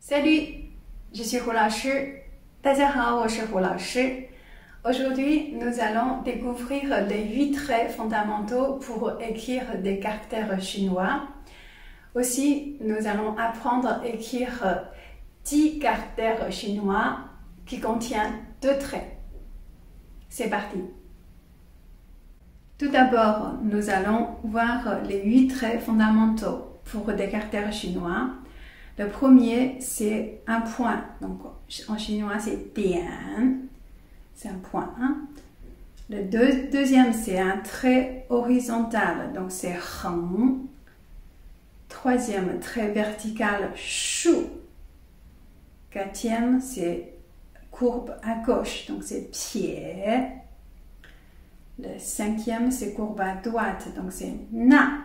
Salut, je suis Hu Lao Shi. 大家好，我是胡老师。Aujourd'hui, nous allons découvrir les 8 traits fondamentaux pour écrire des caractères chinois. Aussi, nous allons apprendre à écrire 10 caractères chinois qui contiennent 2 traits. C'est parti. Tout d'abord, nous allons voir les 8 traits fondamentaux pour des caractères chinois. Le premier, c'est un point. Donc, en chinois, c'est dian. C'est un point. Le deuxième, c'est un trait horizontal. Donc, c'est heng. Troisième, trait vertical, shu. Quatrième, c'est courbe à gauche. Donc, c'est pied. Le cinquième, c'est courbe à droite. Donc, c'est na.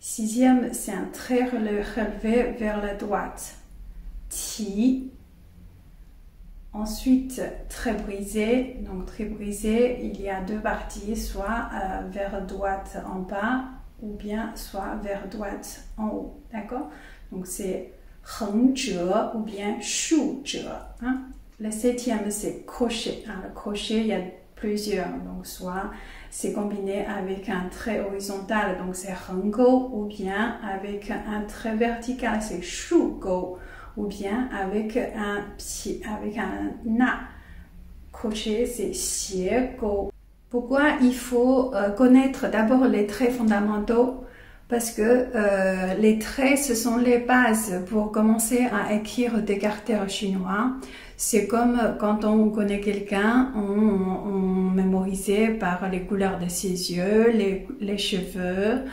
Sixième, c'est un trait relevé vers la droite. Ti. Ensuite, trait brisé. Donc, trait brisé, il y a 2 parties, soit vers droite en bas ou bien soit vers droite en haut. D'accord? Donc, c'est heng zhe ou bien shu zhe. Le septième, c'est crochet. Le crochet, il y a plusieurs. Donc, soit c'est combiné avec un trait horizontal, donc c'est heng-gou, ou bien avec un trait vertical, c'est shu-gou, ou bien avec un na. Crochet, c'est xie-gou. Pourquoi il faut connaître d'abord les traits fondamentaux? Parce que les traits, ce sont les bases pour commencer à écrire des caractères chinois. C'est comme quand on connaît quelqu'un, on mémorisait par les couleurs de ses yeux, les cheveux.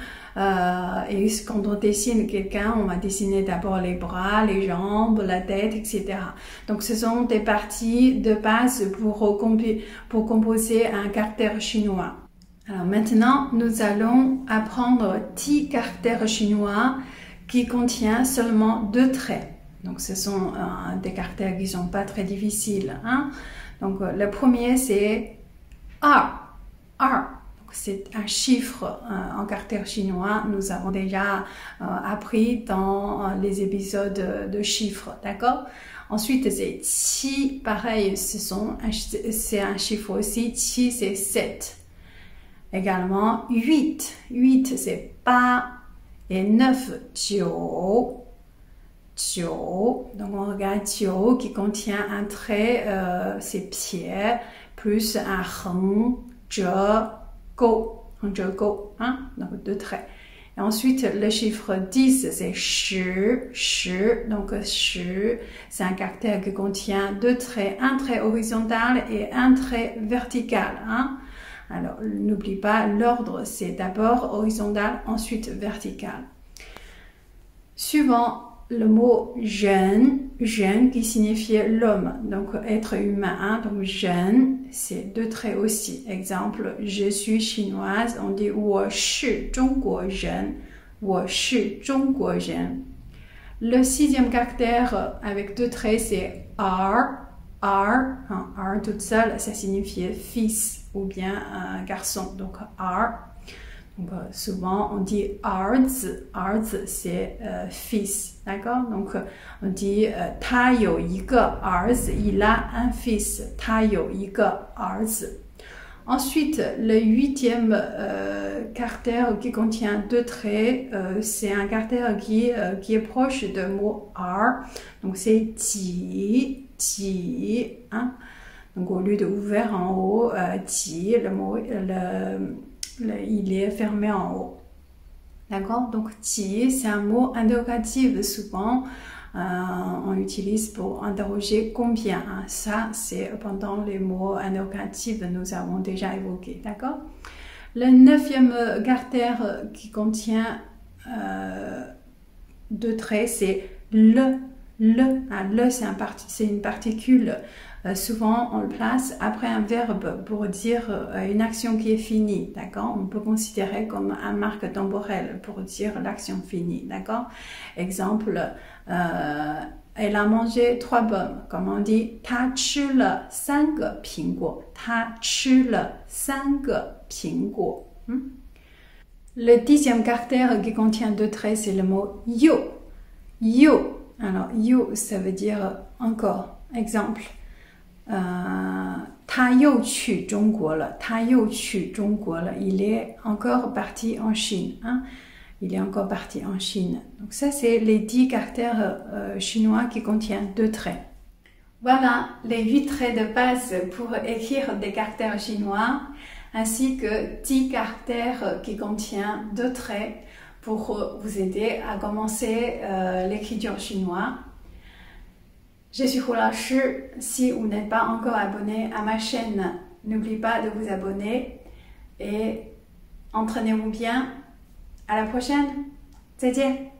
Et quand on dessine quelqu'un, on va dessiner d'abord les bras, les jambes, la tête, etc. Donc ce sont des parties de base pour composer un caractère chinois. Alors maintenant, nous allons apprendre 10 caractères chinois qui contiennent seulement 2 traits. Donc ce sont des caractères qui ne sont pas très difficiles. Donc le premier, c'est A. C'est un chiffre en caractère chinois. Nous avons déjà appris dans les épisodes de chiffres, d'accord? Ensuite, c'est Qi. Pareil, c'est un chiffre aussi. Qi, c'est 7. Également, 8. 8, c'est Ba. Et 9, Jiu. Donc on regarde Jiu qui contient un trait, c'est pied, plus un heng, zhe, gou. Donc 2 traits. Et ensuite, le chiffre 10, c'est shi. Donc shi, c'est un caractère qui contient 2 traits, un trait horizontal et un trait vertical. Alors, n'oublie pas, l'ordre, c'est d'abord horizontal, ensuite vertical. Suivant, le mot jeune qui signifie l'homme, donc être humain. Donc jeune, c'est 2 traits aussi. Exemple, je suis chinoise, on dit 我是中国人. 我是中国人. Le 6e caractère avec 2 traits, c'est R. R toute seule, ça signifie fils ou bien garçon. Donc R. Donc, souvent, on dit arz, c'est fils, d'accord? Donc, on dit ta you yi ge arz, il a un fils, ta you yi ge arz. Ensuite, le 8e caractère qui contient 2 traits, c'est un caractère qui est proche du mot R, donc c'est ji. Donc, au lieu de ouvert en haut, ji, le mot, il est fermé en haut. D'accord? Donc, ti, c'est un mot interrogatif. Souvent, on utilise pour interroger combien. Ça, c'est pendant les mots interrogatifs, nous avons déjà évoqué. D'accord? Le 9e caractère qui contient 2 traits, c'est le. Le, c'est une particule. Souvent, on le place après un verbe pour dire une action qui est finie, d'accord? On peut considérer comme un marque temporelle pour dire l'action finie, d'accord? Exemple, elle a mangé 3 pommes. Comme on dit, 她吃了3个苹果. 她吃了3个苹果. Le 10e caractère qui contient 2 traits, c'est le mot you. Alors, you, ça veut dire encore. Exemple, 他又去中国了，他又去中国了. Il est encore parti en Chine. Hein? Il est encore parti en Chine. Donc ça, c'est les 10 caractères chinois qui contiennent 2 traits. Voilà les 8 traits de base pour écrire des caractères chinois, ainsi que 10 caractères qui contiennent 2 traits pour vous aider à commencer l'écriture chinoise. Je suis Hu Laoshi. Si vous n'êtes pas encore abonné à ma chaîne, n'oubliez pas de vous abonner et entraînez-vous bien. À la prochaine. 再见.